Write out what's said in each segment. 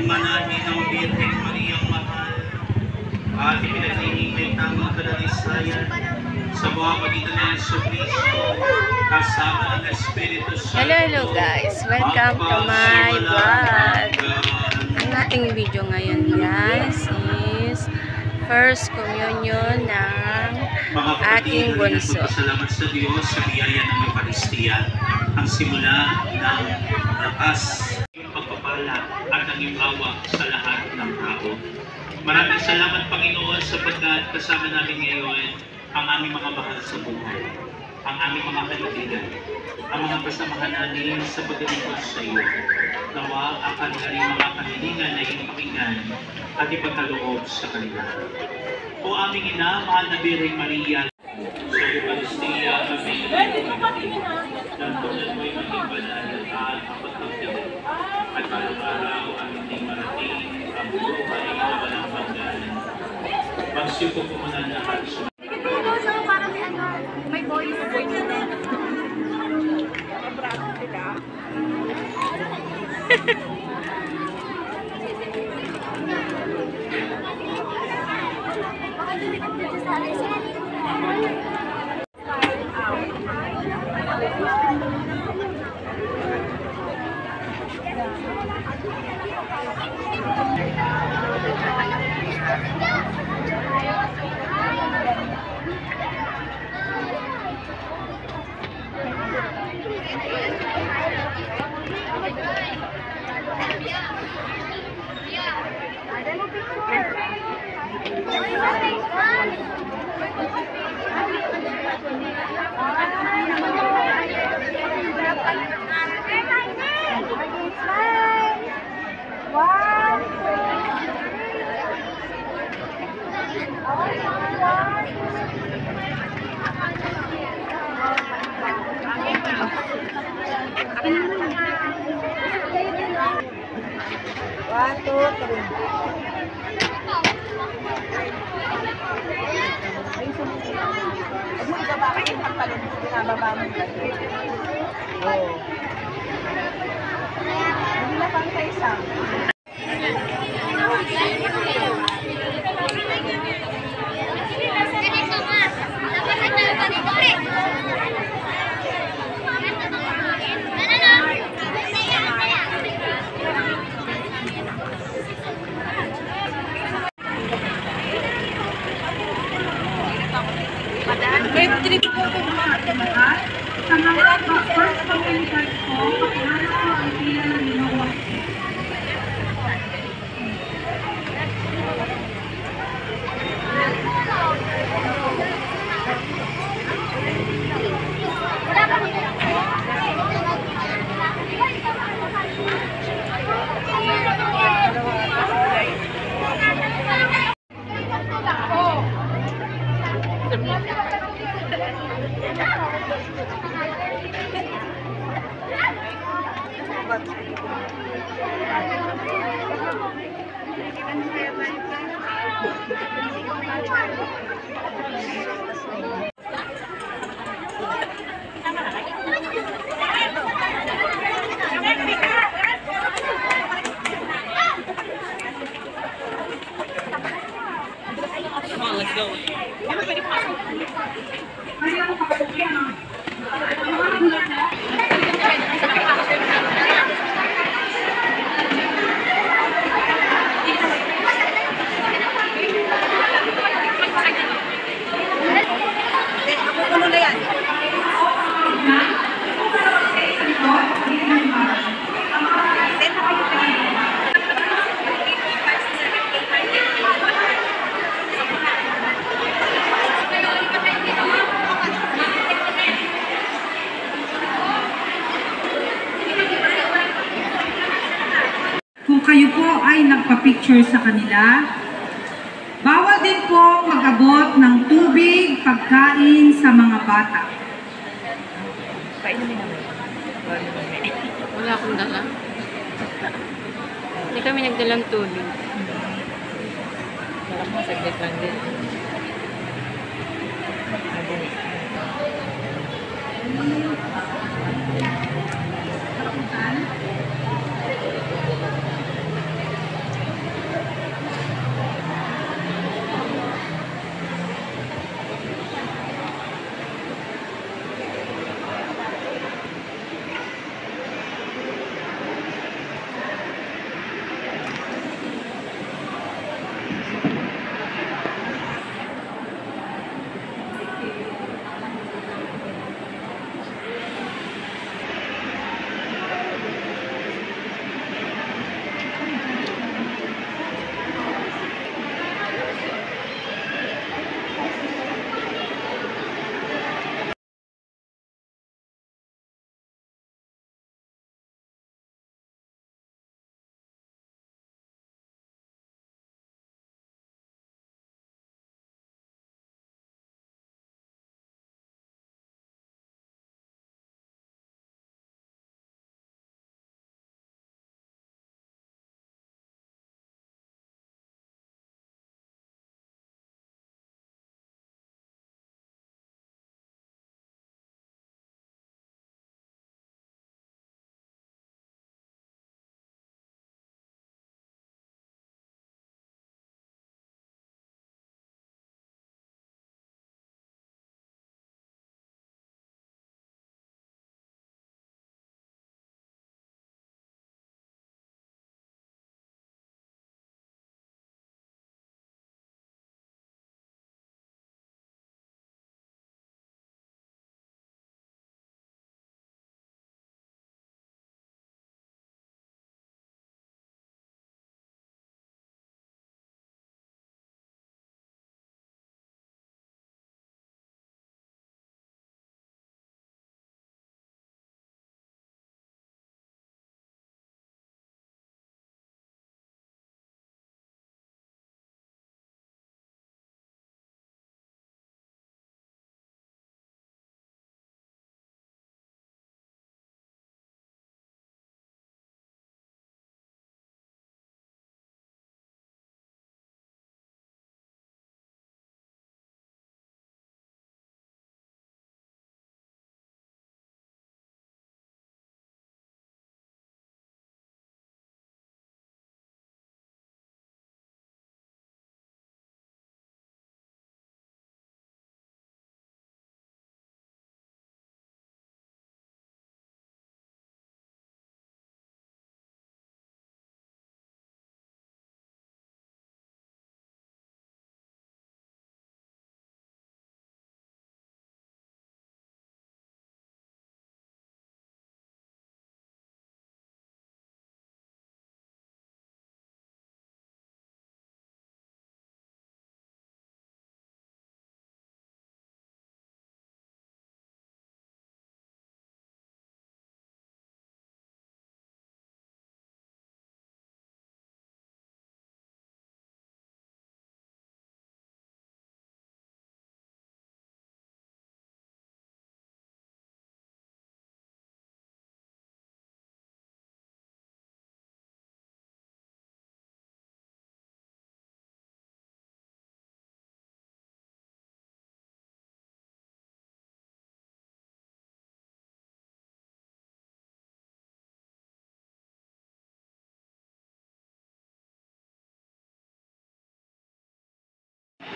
Manalangin ang Birheng Mariang Mahal at ipinaghihingay tamang kalalisayan sa mga pagitan ng Jesucristo kasama ng Espiritu Santo. Hello guys, welcome to my vlog. Ang ating video ngayon guys is First Communion ng aking bunso. Salamat sa Diyos sa biyaya ng Eucharistia, ang simula ng lakas, yung pagpapala at ang imawa sa lahat ng tao. Maraming salamat Panginoon sapagkat kasama namin ngayon ang aming mga mahal sa buhay, ang aming mga kaibigan, ang mga kasamahan namin sa paglilingkod sa iyo. Nawa ang kanilang mga kahilingan na iyong pakinggan at ipagkaloob sa kanila. O aming ina, mahal na Birheng Maria, sa Eucharistia kami ng tulad mo'y maging banal at kapatid at araw-araw ang hindi marating ang buhay na walang hanggan. Magsiko po muna lahat sa may boys na din. Sa mga first communion ko, pakilala ko ang pila ng Ginoo. Let's go. Kung kayo po ay nagpa-picture sa kanila, bawal din po mag-abot ng tubig, pagkain sa mga bata. Wala akong dala. Hindi kami nagdalang tubig. Wala akong saglit lang din.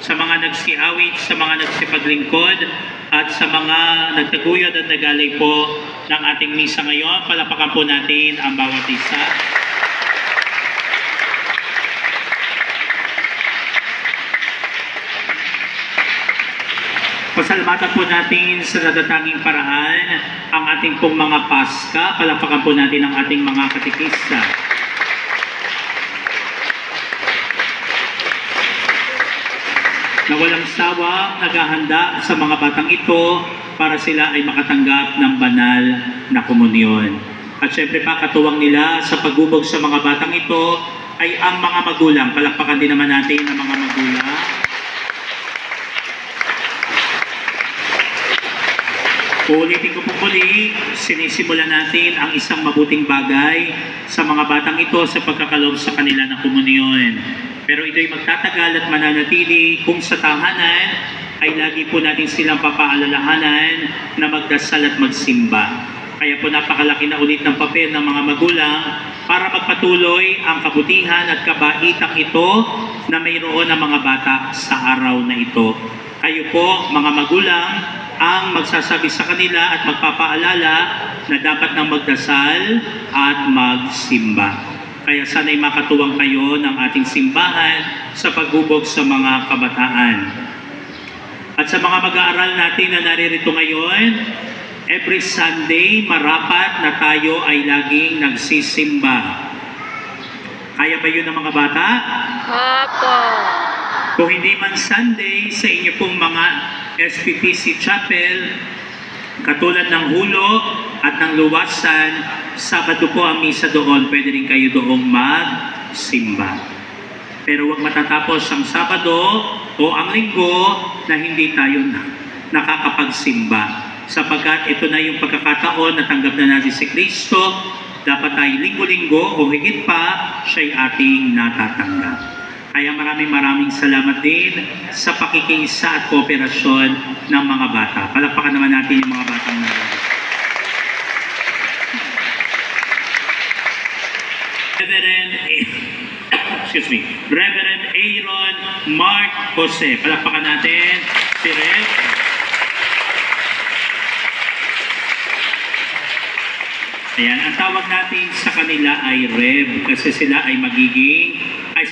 sa mga nagsiawit, sa mga nagsipaglingkod, at sa mga nagtaguyod at nagalay po ng ating misa ngayon. Palapakan po natin ang bawat isa. Pasalamatan po natin sa natatanging paraan ang ating pong mga Paska. Palapakan po natin ang ating mga katikista. Na walang sawang naghahanda sa mga batang ito para sila ay makatanggap ng banal na komunyon. At syempre pa, katuwang nila sa paghubog sa mga batang ito ay ang mga magulang. Palakpakan din naman natin ang mga magulang. Uulitin ko po muli, sinisimulan natin ang isang mabuting bagay sa mga batang ito sa pagkakalob sa kanila ng komunyon. Pero ito'y magtatagal at mananatili kung sa tahanan ay lagi po natin silang papaalalahanan na magdasal at magsimba. Kaya po napakalaki na ulit ng papel ng mga magulang para magpatuloy ang kabutihan at kabaitang ito na mayroon ng mga bata sa araw na ito. Kayo po, mga magulang, ang magsasabi sa kanila at magpapaalala na dapat nang magdasal at magsimba. Kaya sana'y makatuwang kayo ng ating simbahan sa paghubog sa mga kabataan. At sa mga mag-aaral natin na naririto ngayon, every Sunday, marapat na tayo ay laging nagsisimba. Kaya ba yun ng mga bata? Opo. Kung hindi man Sunday, sa inyo pong mga SPPC Chapel, katulad ng Hulo at ng Luwasan, Sabado po ang misa doon, pwede rin kayo doong magsimba. Pero huwag matatapos ang Sabado o ang Linggo na hindi tayo nakakapagsimba. Sapagkat ito na yung pagkakataon na tanggap na natin si Kristo, dapat tayo linggo-linggo o higit pa, siya'y ating natatanggap. Kaya maraming salamat din sa pakikiisa at kooperasyon ng mga bata. Palakpakan naman natin yung mga batang naroon. Reverend Aaron Mark Jose. Palakpakan natin si Rev. Ayan, ang tawag natin sa kanila ay Rev kasi sila ay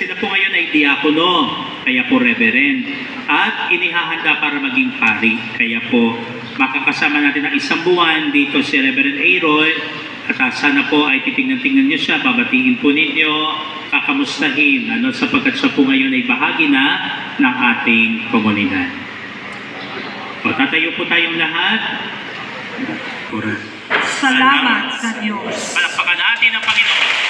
sila po ngayon ay diakono, kaya po Reverend. At inihahanda para maging pari, kaya po makakasama natin ang isang buwan dito si Reverend Aaron. At sana po ay titingnan-tingnan niyo siya, babatiin po ninyo, kakamustahin, sapagkat siya po ngayon ay bahagi na ng ating komunidad. O, tatayo po tayong lahat. Salamat sa Diyos. Palakpakan natin ang Panginoon.